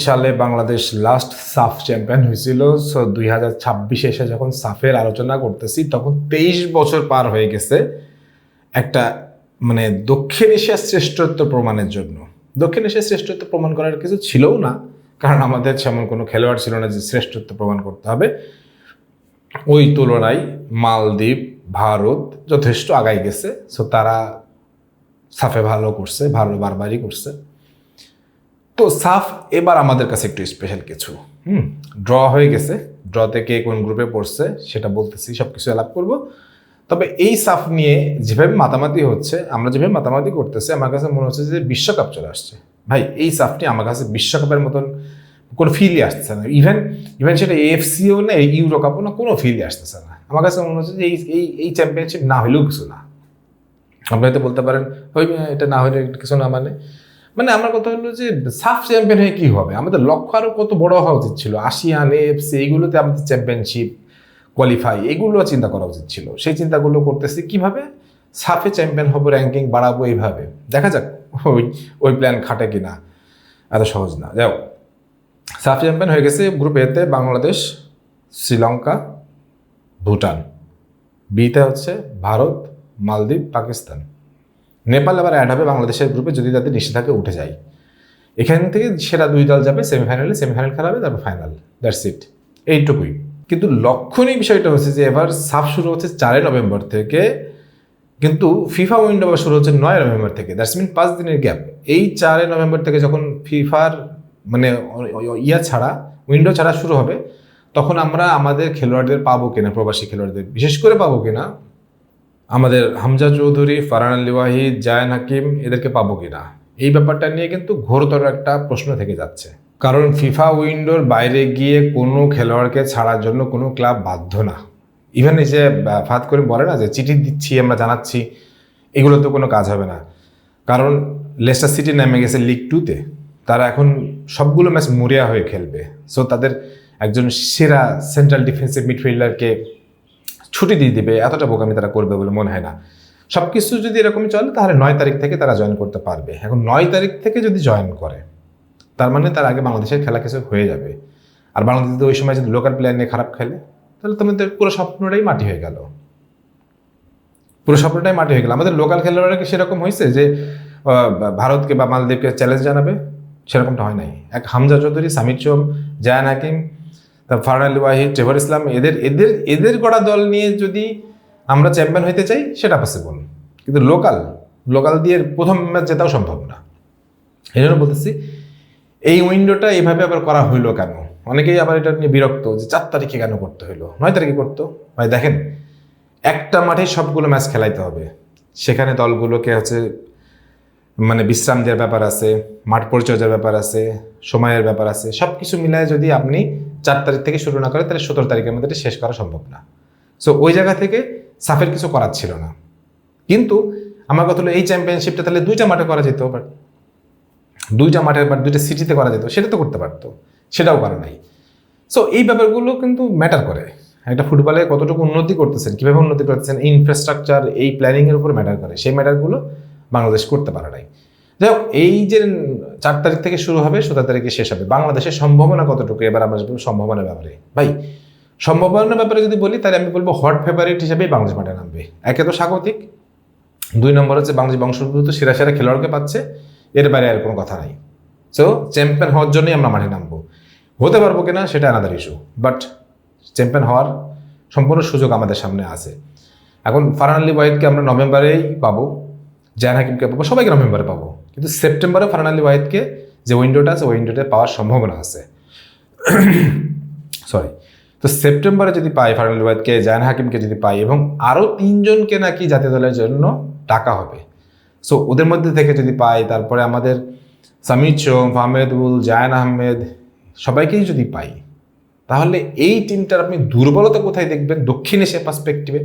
সালে বাংলাদেশ লাস্ট সাফ চ্যাম্পিয়ন হয়েছিল। সো 2026 এসে যখন সাফের আলোচনা করতেছি তখন 23 বছর পার হয়ে গেছে একটা মানে দক্ষিণ এশিয়ার শ্রেষ্ঠত্ব প্রমাণের জন্য। দক্ষিণ এশিয়ার শ্রেষ্ঠত্ব প্রমাণ করার কিছু ছিলও না, কারণ আমাদের সেমন কোনো খেলোয়াড় ছিল না যে শ্রেষ্ঠত্ব প্রমাণ করতে হবে। ওই তুলনায় মালদ্বীপ, ভারত যথেষ্ট আগাই গেছে। সো তারা সাফে ভালো করছে, ভালো বারবারই করছে। তো সাফ এবার আমাদের কাছে একটু স্পেশাল কিছু। ড্র হয়ে গেছে, ড্রতে কে কোন গ্রুপে পড়ছে সেটা বলতেছি, সব কিছু আলাপ করবো। তবে এই সাফ নিয়ে যেভাবে মাতামাতি হচ্ছে, আমরা যেভাবে মাতামাতি করতেছি, আমার কাছে মনে হচ্ছে যে বিশ্বকাপ চলে আসছে। ভাই এই সাফটি আমার কাছে বিশ্বকাপের মতন কোনো ফিলই আসতেছে না। ইভেন সেটা এএফসিও না, ইউরো কাপও না, কোনো ফিলই আসতেছে না। আমার কাছে মনে হচ্ছে যে এই চ্যাম্পিয়নশিপ না হলেও কিছু না। আপনি হয়তো বলতে পারেন ওই এটা না হলে কিছু না, মানে আমার কথা হলো যে সাফ চ্যাম্পিয়ন হয়ে কি হবে? আমাদের লক্ষ্য আরও কত বড় হওয়া উচিত ছিল। আসিয়ান, এএফসি এইগুলোতে আমাদের চ্যাম্পিয়নশিপ, কোয়ালিফাই, এগুলো চিন্তা করা উচিত ছিল। সেই চিন্তাগুলো করতেছি কিভাবে সাফে চ্যাম্পিয়ন হবো, র্যাঙ্কিং বাড়াবো, এইভাবে দেখা যাক ওই প্ল্যান খাটে কিনা। এত সহজ না। যাও, সাফ চ্যাম্পিয়ন হয়ে গেছে। গ্রুপ এতে বাংলাদেশ, শ্রীলঙ্কা, ভুটান। বিতে হচ্ছে ভারত, মালদ্বীপ, পাকিস্তান। নেপাল আবার অ্যাড হবে বাংলাদেশের গ্রুপে যদি তাদের নিষেধাজ্ঞা উঠে যায়। এখান থেকে সেরা 2 দল যাবে সেমিফাইনালে, সেমিফাইনাল খেলা হবে, তারপর ফাইনাল। দ্যাটস ইট, এইটুকুই। কিন্তু লক্ষণীয় বিষয়টা হচ্ছে যে এবার সাফ শুরু হচ্ছে 4 নভেম্বর থেকে, কিন্তু ফিফা উইন্ডো আবার শুরু হচ্ছে 9 নভেম্বর থেকে। দ্যাটস মিন 5 দিনের গ্যাপ। এই 4 নভেম্বর থেকে যখন ফিফার মানে উইন্ডো ছাড়া শুরু হবে, তখন আমরা আমাদের খেলোয়াড়দের পাবো কিনা, প্রবাসী খেলোয়াড়দের বিশেষ করে পাবো কিনা, আমাদের হামজা চৌধুরী, ফারহান আলী ওয়াহিদ, জায়ান হাকিম, এদেরকে পাবো কিনা, এই ব্যাপারটা নিয়ে কিন্তু ঘোরতর একটা প্রশ্ন থেকে যাচ্ছে। কারণ ফিফা উইন্ডোর বাইরে গিয়ে কোনো খেলোয়াড়কে ছাড়ার জন্য কোনো ক্লাব বাধ্য না। ইভেন এই যে ফাত করে বলে না যে চিঠি দিচ্ছি, আমরা জানাচ্ছি, এগুলো তো কোনো কাজ হবে না। কারণ লেস্টার সিটি নেমে গেছে লিগ 2-তে। তারা এখন সবগুলো ম্যাচ মরিয়া হয়ে খেলবে। সো তাদের একজন সেরা সেন্ট্রাল ডিফেন্সিভ মিডফিল্ডারকে ছুটি দিয়ে দিবে, এতটা বোকামি তারা করবে বলে মনে হয় না। সব কিছু যদি এরকমই চলে তাহলে 9 তারিখ থেকে তারা জয়েন করতে পারবে। এখন 9 তারিখ থেকে যদি জয়েন করে, তার মানে তার আগে বাংলাদেশের খেলা কিছু হয়ে যাবে। আর বাংলাদেশ যদি ওই সময় যদি লোকাল প্লেয়ার নিয়ে খারাপ খেলে, তাহলে তোমাদের পুরো স্বপ্নটাই মাটি হয়ে গেল। আমাদের লোকাল খেলোয়াড়রা কি সেরকম হয়েছে যে ভারতকে বা মালদ্বীপকে চ্যালেঞ্জ জানাবে? সেরকমটা হয় নাই। এক হামজা চৌধুরী, সামির চোম, জায়ান হাকিম, ফারহান আলী ওয়াহিদ, ট্রেভর ইসলাম, এদের গড়া দল নিয়ে যদি আমরা চ্যাম্পিয়ন হইতে চাই সেটা পসিবল। কিন্তু লোকাল দিয়ে প্রথম ম্যাচ জেতাও সম্ভব না। এই জন্য বলতেছি এই উইন্ডোটা এইভাবে আবার করা হইলো কেন? অনেকেই আবার এটা নিয়ে বিরক্ত যে 4 তারিখে কেন করতে হইলো, 9 তারিখে করতো। ভাই দেখেন, একটা মাঠে সবগুলো ম্যাচ খেলাইতে হবে। সেখানে দলগুলোকে মানে বিশ্রাম দেওয়ার ব্যাপার আছে, মাঠ পরিচর্যার ব্যাপার আছে, সময়ের ব্যাপার আছে। সব কিছু মিলায় যদি আপনি 4 তারিখ থেকে শুরু না করেন, তাহলে 17 তারিখের মধ্যে শেষ করা সম্ভব না। সো ওই জায়গা থেকে সাফের কিছু করার ছিল না। কিন্তু আমার কথা হলো এই চ্যাম্পিয়নশিপটা তাহলে 2টা মাঠে করা যেত, বাট 2টা মাঠে বা 2টা সিটিতে করা যেত, সেটা তো করতে পারতো, সেটাও করা নাই। সো এই ব্যাপারগুলো কিন্তু ম্যাটার করে। একটা ফুটবলে কতটুকু উন্নতি করতেছেন, কীভাবে উন্নতি করতেছেন, ইনফ্রাস্ট্রাকচার, এই প্ল্যানিংয়ের উপর ম্যাটার করে। সেই ম্যাটারগুলো বাংলাদেশ করতে পারে নাই। যাই হোক, এই যে 4 তারিখ থেকে শুরু হবে, 17 তারিখে শেষ হবে, বাংলাদেশের সম্ভাবনা কতটুকু? এবার আমরা সম্ভাবনার ব্যাপারে, ভাই সম্ভাবনার ব্যাপারে যদি বলি, তাহলে আমি বলবো হট ফেভারিট হিসেবেই বাংলাদেশ মাঠে নামবে। একে তো স্বাগতিক, 2 নম্বর হচ্ছে বাংলাদেশ বংশোদ্ভূত সেরা খেলোয়াড়কে পাচ্ছে, এর বাইরে আর কোনো কথা নাই। সো চ্যাম্পিয়ন হওয়ার জন্যই আমরা মাঠে নামবো। হতে পারবো কিনা সেটা আলাদা ইস্যু, বাট চ্যাম্পিয়ন হওয়ার সম্পূর্ণ সুযোগ আমাদের সামনে আছে। এখন ফারহান আলী ওয়াহিদকে আমরা নভেম্বরেই পাবো, জায়ান হাকিমকে পাবো, সবাইকে নভেম্বরে পাবো। কিন্তু সেপ্টেম্বরে ফারহান আলী ওয়াহিদকে যে উইন্ডোটা আছে, ওই উইন্ডোতে পাওয়ার সম্ভাবনা আছে। সরি, তো সেপ্টেম্বরে যদি পাই ফারহান আলী ওয়াহিদকে, জায়ান হাকিমকে যদি পাই, এবং আরও 3 জনকে নাকি জাতীয় দলের জন্য ডাকা হবে, সো ওদের মধ্যে থেকে যদি পাই, তারপরে আমাদের সামির চোম, ফাহমেদুল, জায়ান আহমেদ, সবাইকেই যদি পাই, তাহলে এই টিমটার আপনি দুর্বলতা কোথায় দেখবেন দক্ষিণ এশিয়া পার্সপেক্টিভে?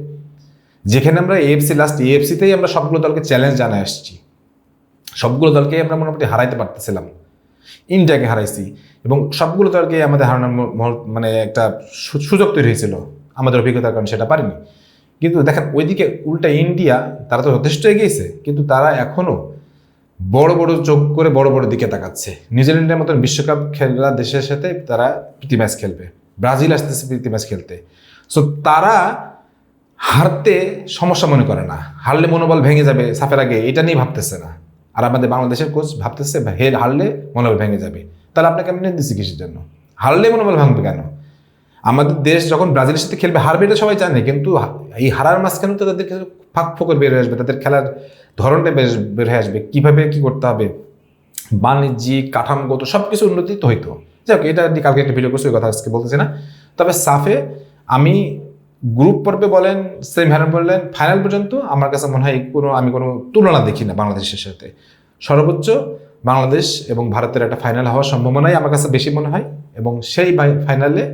যেখানে আমরা এএফসিতেই আমরা সবগুলো দলকে চ্যালেঞ্জ জানায় আসছি, সবগুলো দলকে আমরা মোটামুটি হারাইতে পারতেছিলাম। ইন্ডিয়াকে হারাইছি, এবং সবগুলো দলকে আমাদের হারানোর মানে একটা সুযোগ তৈরি হয়েছিল, আমাদের অভিজ্ঞতার কারণে সেটা পারিনি। কিন্তু দেখেন ওইদিকে উল্টা ইন্ডিয়া, তারা তো যথেষ্ট এগিয়েছে, কিন্তু তারা এখনও বড় বড় চোখ করে বড় বড় দিকে তাকাচ্ছে। নিউজিল্যান্ডের মতন বিশ্বকাপ খেলা দেশের সাথে তারা প্রীতি ম্যাচ খেলবে, ব্রাজিল আসতেছে প্রীতি ম্যাচ খেলতে। সো তারা হারতে সমস্যা মনে করে না, হারলে মনোবল ভেঙে যাবে সাফের আগে, এটা নিয়ে ভাবতেছে না। আর আমাদের বাংলাদেশের কোচ ভাবতেছে হারলে মনোবল ভেঙে যাবে। তাহলে আপনাকে আমি দিচ্ছি কিসের জন্য? হারলে মনোবল ভাঙবে কেন? আমাদের দেশ যখন ব্রাজিলের সাথে খেলবে হারবে, এটা সবাই জানে, কিন্তু এই হারার মাঝখানে তো তাদেরকে ফাঁক ফোকর বের হয়ে আসবে, তাদের খেলার ধরনটা বের হয়ে আসবে, কিভাবে কি করতে হবে, বাণিজ্যিক কাঠামোগত সব কিছু উন্নতি তো হইতো। যাক, এটা কালকে একটা ভিডিও করছি, ওই কথা আজকে বলতেছি না। তবে সাফে আমি গ্রুপ পর্বে বলেন, সেমিফাইনাল বললেন, ফাইনাল পর্যন্ত আমার কাছে মনে হয় আমি কোনো তুলনা দেখি না বাংলাদেশের সাথে। সর্বোচ্চ বাংলাদেশ এবং ভারতের একটা ফাইনাল হওয়ার সম্ভাবনাই আমার কাছে বেশি মনে হয়, এবং সেই ফাইনালে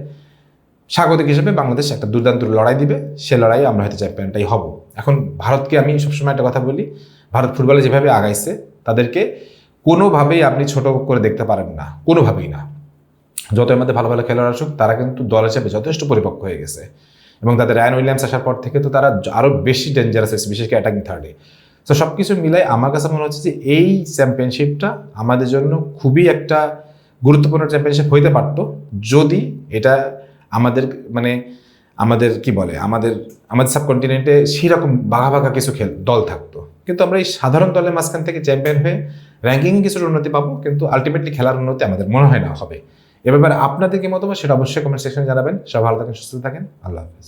স্বাগতিক হিসেবে বাংলাদেশ একটা দুর্দান্ত লড়াই দিবে, সে লড়াই আমরা হয়তো চ্যাম্পিয়নটাই হব। এখন ভারতকে আমি সবসময় একটা কথা বলি, ভারত ফুটবলে যেভাবে আগাইছে তাদেরকে কোনোভাবেই আপনি ছোট করে দেখতে পারেন না, কোনোভাবেই না। যত আমাদের ভালো ভালো খেলোয়াড় আসুক, তারা কিন্তু দল হিসেবে যথেষ্ট পরিপক্ক হয়ে গেছে, এবং তাদের রায়ান উইলিয়ামস আসার পর থেকে তো তারা আরও বেশি ডেঞ্জারাস হয়েছে, বিশেষ করে অ্যাটাকিং থার্ডে। তো সব কিছু মিলাই আমার কাছে মনে হচ্ছে যে এই চ্যাম্পিয়নশিপটা আমাদের জন্য খুবই একটা গুরুত্বপূর্ণ চ্যাম্পিয়নশিপ হইতে পারত, যদি এটা আমাদের আমাদের কি বলে আমাদের সাবকন্টিনেন্টে সেরকম বাঘা বাঘা কিছু দল থাকতো। কিন্তু আমরা এই সাধারণ দলের মাঝখান থেকে চ্যাম্পিয়ন হয়ে র্যাঙ্কিংয়ে কিছুটা উন্নতি পাবো, কিন্তু আলটিমেটলি খেলার উন্নতি আমাদের মনে হয় না হবে। এ ব্যাপারে আপনাদের কি মতামত সেটা অবশ্যই কমেন্ট সেকশনে জানাবেন। সব ভালো থাকেন, সুস্থ থাকেন, আল্লাহ হাফেজ।